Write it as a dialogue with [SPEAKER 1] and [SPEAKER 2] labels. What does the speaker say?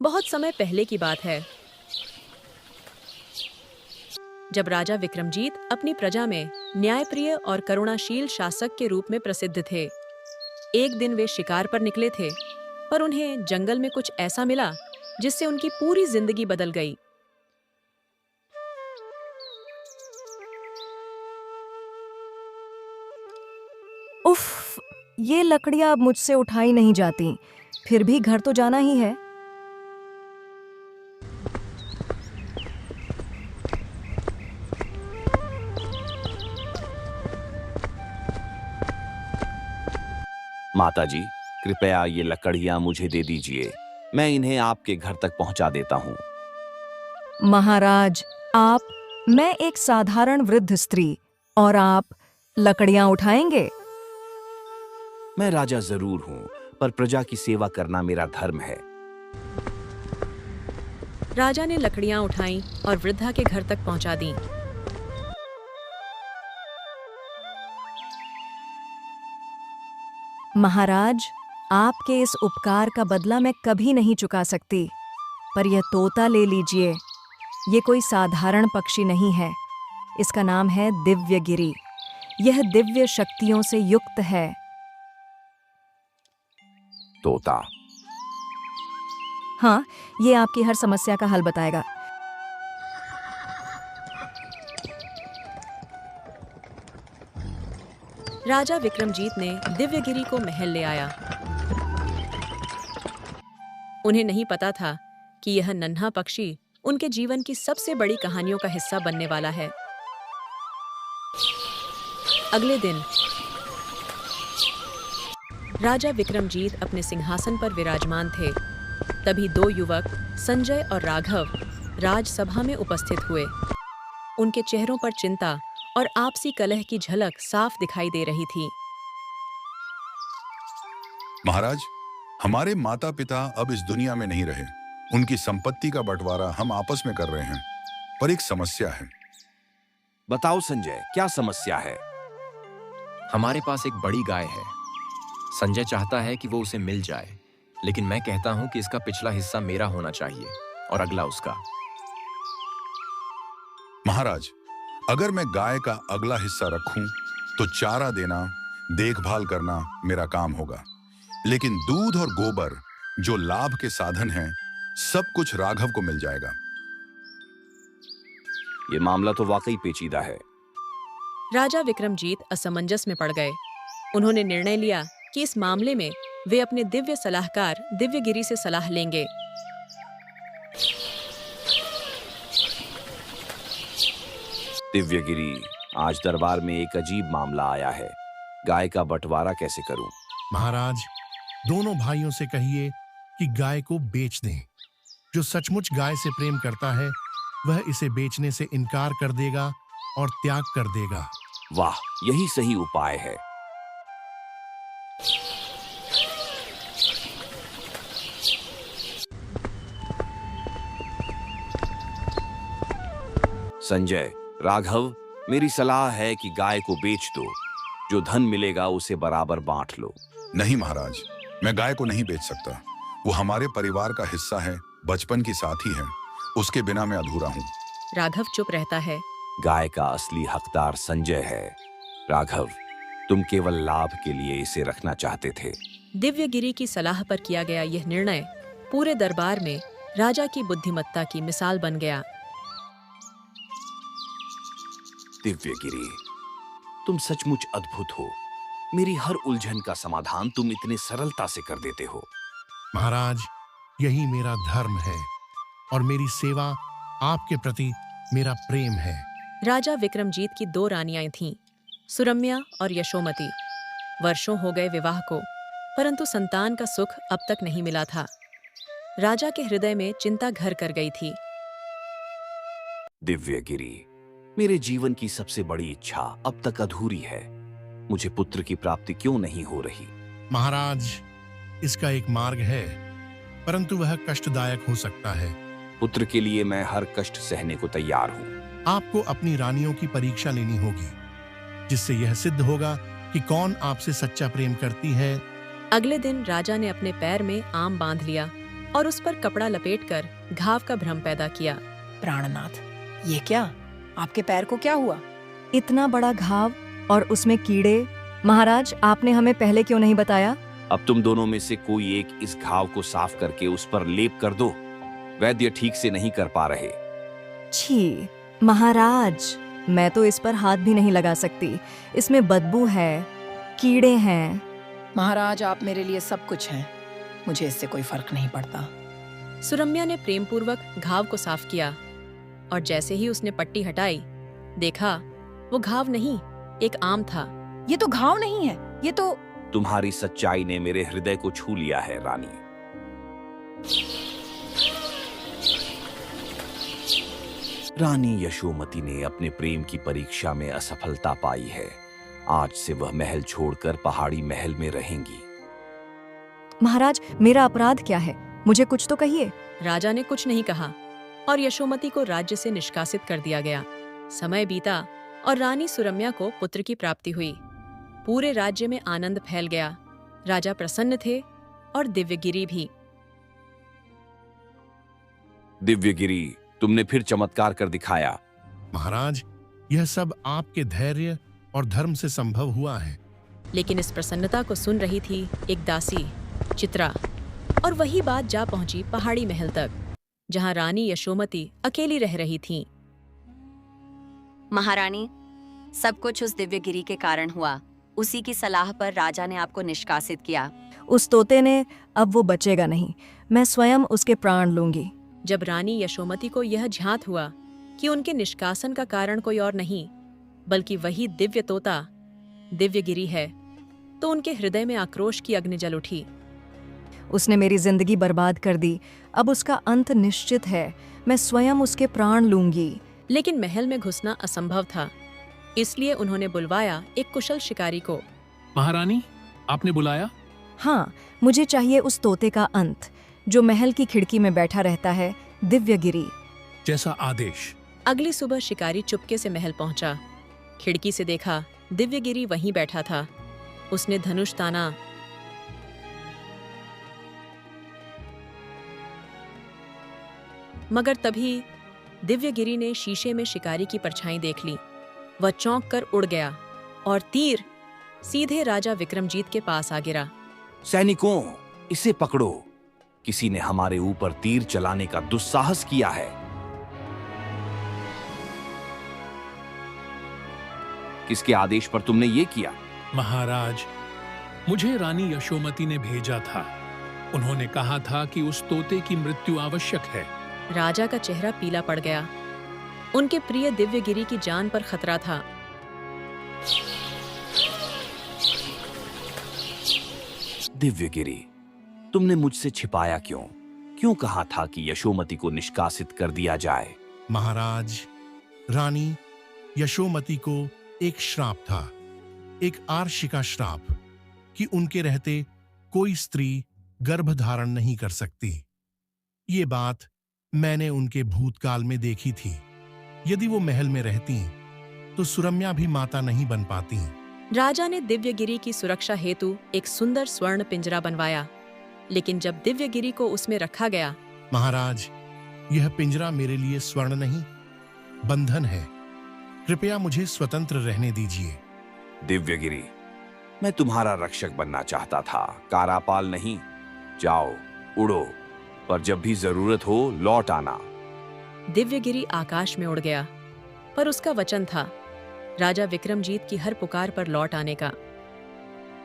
[SPEAKER 1] बहुत समय पहले की बात है, जब राजा विक्रमजीत अपनी प्रजा में न्यायप्रिय और करुणाशील शासक के रूप में प्रसिद्ध थे। एक दिन वे शिकार पर निकले थे, पर उन्हें जंगल में कुछ ऐसा मिला जिससे उनकी पूरी जिंदगी बदल गई।
[SPEAKER 2] उफ, ये लकड़ियां अब मुझसे उठाई नहीं जाती। फिर भी घर तो जाना ही है।
[SPEAKER 3] माताजी, कृपया ये लकड़ियां मुझे दे दीजिए। मैं इन्हें आपके घर तक पहुंचा देता हूं।
[SPEAKER 2] महाराज, मैं एक साधारण वृद्ध स्त्री और आप लकड़ियां उठाएंगे?
[SPEAKER 3] मैं राजा जरूर हूं, पर प्रजा की सेवा करना मेरा धर्म है।
[SPEAKER 1] राजा ने लकड़ियां उठाईं और वृद्धा के घर तक पहुंचा दीं।
[SPEAKER 2] महाराज, आपके इस उपकार का बदला मैं कभी नहीं चुका सकती, पर यह तोता ले लीजिए। ये कोई साधारण पक्षी नहीं है। इसका नाम है दिव्यगिरी। यह दिव्य शक्तियों से युक्त है।
[SPEAKER 3] तोता?
[SPEAKER 2] हाँ, ये आपकी हर समस्या का हल बताएगा।
[SPEAKER 1] राजा विक्रमजीत ने दिव्यगिरी को महल ले आया। उन्हें नहीं पता था कि यह नन्हा पक्षी उनके जीवन की सबसे बड़ी कहानियों का हिस्सा बनने वाला है। अगले दिन राजा विक्रमजीत अपने सिंहासन पर विराजमान थे। तभी दो युवक संजय और राघव राजसभा में उपस्थित हुए। उनके चेहरों पर चिंता और आपसी कलह की झलक साफ दिखाई दे रही थी।
[SPEAKER 4] महाराज, हमारे माता पिता अब इस दुनिया में नहीं रहे। उनकी संपत्ति का बंटवारा हम आपस में कर रहे हैं, पर एक समस्या है।
[SPEAKER 3] बताओ संजय, क्या समस्या है?
[SPEAKER 5] हमारे पास एक बड़ी गाय है। संजय चाहता है कि वो उसे मिल जाए, लेकिन मैं कहता हूं कि इसका पिछला हिस्सा मेरा होना चाहिए और अगला उसका।
[SPEAKER 4] महाराज, अगर मैं गाय का अगला हिस्सा रखूं, तो चारा देना, देखभाल करना मेरा काम होगा, लेकिन दूध और गोबर जो लाभ के साधन हैं, सब कुछ राघव को मिल जाएगा।
[SPEAKER 3] ये मामला तो वाकई पेचीदा है।
[SPEAKER 1] राजा विक्रमजीत असमंजस में पड़ गए। उन्होंने निर्णय लिया कि इस मामले में वे अपने दिव्य सलाहकार दिव्यगिरी से सलाह लेंगे।
[SPEAKER 3] दिव्यगिरी, आज दरबार में एक अजीब मामला आया है। गाय का बंटवारा कैसे करूं?
[SPEAKER 6] महाराज, दोनों भाइयों से कहिए कि गाय को बेच दें। जो सचमुच गाय से प्रेम करता है, वह इसे बेचने से इनकार कर देगा और त्याग कर देगा।
[SPEAKER 3] वाह, यही सही उपाय है। संजय, राघव, मेरी सलाह है कि गाय को बेच दो। जो धन मिलेगा उसे बराबर बांट लो।
[SPEAKER 4] नहीं महाराज, मैं गाय को नहीं बेच सकता। वो हमारे परिवार का हिस्सा है, बचपन की साथी है। उसके बिना मैं अधूरा हूँ।
[SPEAKER 1] राघव चुप रहता है।
[SPEAKER 3] गाय का असली हकदार संजय है। राघव, तुम केवल लाभ के लिए इसे रखना चाहते थे।
[SPEAKER 1] दिव्यगिरी की सलाह पर किया गया यह निर्णय पूरे दरबार में राजा की बुद्धिमत्ता की मिसाल बन गया।
[SPEAKER 3] दिव्यगिरी, तुम सचमुच अद्भुत हो। मेरी हर उलझन का समाधान तुम इतने सरलता से कर देते हो।
[SPEAKER 6] महाराज, यही मेरा धर्म है और मेरी सेवा आपके प्रति मेरा प्रेम है।
[SPEAKER 1] राजा विक्रमजीत की दो रानियां थीं, सुरम्या और यशोमती। वर्षों हो गए विवाह को, परंतु संतान का सुख अब तक नहीं मिला था। राजा के हृदय में चिंता घर कर गई थी।
[SPEAKER 3] दिव्यगिरी, मेरे जीवन की सबसे बड़ी इच्छा अब तक अधूरी है। मुझे पुत्र की प्राप्ति क्यों नहीं हो रही?
[SPEAKER 6] महाराज, इसका एक मार्ग है, परंतु वह कष्टदायक हो सकता है।
[SPEAKER 3] पुत्र के लिए मैं हर कष्ट सहने को तैयार हूँ।
[SPEAKER 6] आपको अपनी रानियों की परीक्षा लेनी होगी, जिससे यह सिद्ध होगा कि कौन आपसे सच्चा प्रेम करती है।
[SPEAKER 1] अगले दिन राजा ने अपने पैर में आम बांध लिया और उस पर कपड़ा लपेटकर घाव का भ्रम पैदा किया।
[SPEAKER 7] प्राणनाथ, ये क्या? आपके पैर को क्या हुआ?
[SPEAKER 2] इतना बड़ा घाव और उसमें कीड़े। महाराज, आपने हमें पहले क्यों नहीं बताया?
[SPEAKER 3] अब तुम दोनों में से कोई एक इस घाव को साफ करके उस पर लेप कर दो। वैद्य ठीक से नहीं कर पा रहे।
[SPEAKER 2] छी महाराज, मैं तो इस पर हाथ भी नहीं लगा सकती। इसमें बदबू है, कीड़े हैं।
[SPEAKER 7] महाराज, आप मेरे लिए सब कुछ हैं। मुझे इससे कोई फर्क नहीं पड़ता।
[SPEAKER 1] सुरम्या ने प्रेमपूर्वक घाव को साफ किया और जैसे ही उसने पट्टी हटाई, देखा वो घाव नहीं, एक आम था।
[SPEAKER 7] ये तो घाव नहीं है, ये तो...
[SPEAKER 3] तुम्हारी सच्चाई ने मेरे हृदय को छू लिया है रानी। रानी यशोमती ने अपने प्रेम की परीक्षा में असफलता पाई है। आज से वह महल छोड़कर पहाड़ी महल में रहेंगी।
[SPEAKER 2] महाराज, मेरा अपराध क्या है? मुझे कुछ तो कहिए।
[SPEAKER 1] राजा ने कुछ नहीं कहा और यशोमती को राज्य से निष्कासित कर दिया गया। समय बीता और रानी सुरम्या को पुत्र की प्राप्ति हुई। पूरे राज्य में आनंद फैल गया। राजा प्रसन्न थे और दिव्यगिरी भी।
[SPEAKER 3] दिव्यगिरी, तुमने फिर चमत्कार कर दिखाया।
[SPEAKER 6] महाराज, यह सब आपके धैर्य और धर्म से संभव हुआ है।
[SPEAKER 1] लेकिन इस प्रसन्नता को सुन रही थी एक दासी चित्रा, और वही बात जा पहुंची पहाड़ी महल तक, जहां रानी यशोमती अकेली रह रही थीं।
[SPEAKER 8] महारानी, सब कुछ उस दिव्यगिरी के कारण हुआ। उसी की सलाह पर राजा ने आपको निष्कासित किया।
[SPEAKER 2] उस तोते ने, अब वो बचेगा नहीं। मैं स्वयं उसके प्राण लूंगी।
[SPEAKER 1] जब रानी यशोमती को यह झांत हुआ कि उनके निष्कासन का कारण कोई और नहीं बल्कि वही दिव्य तोता दिव्यगिरी है, तो उनके हृदय में आक्रोश की अग्नि जल उठी।
[SPEAKER 2] उसने मेरी जिंदगी बर्बाद कर दी। अब उसका अंत निश्चित है। मैं स्वयं उसके प्राण लूंगी।
[SPEAKER 1] लेकिन महल में घुसना असंभव था, इसलिए उन्होंने बुलवाया एक कुशल शिकारी को।
[SPEAKER 9] महारानी, आपने बुलाया?
[SPEAKER 2] हाँ, मुझे चाहिए उस तोते का अंत, जो महल की खिड़की में बैठा रहता है, दिव्यगिरी।
[SPEAKER 9] जैसा आदेश।
[SPEAKER 1] अगली सुबह शिकारी चुपके से महल पहुंचा। खिड़की से देखा, दिव्यगिरी वहीं बैठा था। उसने धनुष ताना, मगर तभी दिव्यगिरी ने शीशे में शिकारी की परछाई देख ली। वह चौंक कर उड़ गया और तीर सीधे राजा विक्रमजीत के पास आ गिरा।
[SPEAKER 3] सैनिकों, इसे पकड़ो। किसी ने हमारे ऊपर तीर चलाने का दुस्साहस किया है। किसके आदेश पर तुमने ये किया?
[SPEAKER 9] महाराज, मुझे रानी यशोमती ने भेजा था। उन्होंने कहा था कि उस तोते की मृत्यु आवश्यक है।
[SPEAKER 1] राजा का चेहरा पीला पड़ गया। उनके प्रिय दिव्यगिरी की जान पर खतरा था।
[SPEAKER 3] दिव्यगिरी, तुमने मुझसे छिपाया क्यों? क्यों कहा था कि यशोमती को निष्कासित कर दिया जाए?
[SPEAKER 6] महाराज, रानी यशोमती को एक श्राप था, एक आर्षी का श्राप, कि उनके रहते कोई स्त्री गर्भ धारण नहीं कर सकती। ये बात मैंने उनके भूतकाल में देखी थी। यदि वो महल में रहती तो सुरम्या भी माता नहीं बन पाती।
[SPEAKER 1] राजा ने दिव्यगिरी की सुरक्षा हेतु एक सुंदर स्वर्ण पिंजरा बनवाया, लेकिन जब दिव्यगिरी को उसमें रखा गया,
[SPEAKER 6] महाराज, यह पिंजरा मेरे लिए स्वर्ण नहीं, बंधन है। कृपया मुझे स्वतंत्र रहने दीजिए।
[SPEAKER 3] दिव्यगिरी, मैं तुम्हारा रक्षक बनना चाहता था, कारापाल नहीं। जाओ, उड़ो, पर जब भी जरूरत हो लौट आना।
[SPEAKER 1] दिव्यगिरी आकाश में उड़ गया, पर उसका वचन था राजा विक्रमजीत की हर पुकार पर लौट आने का।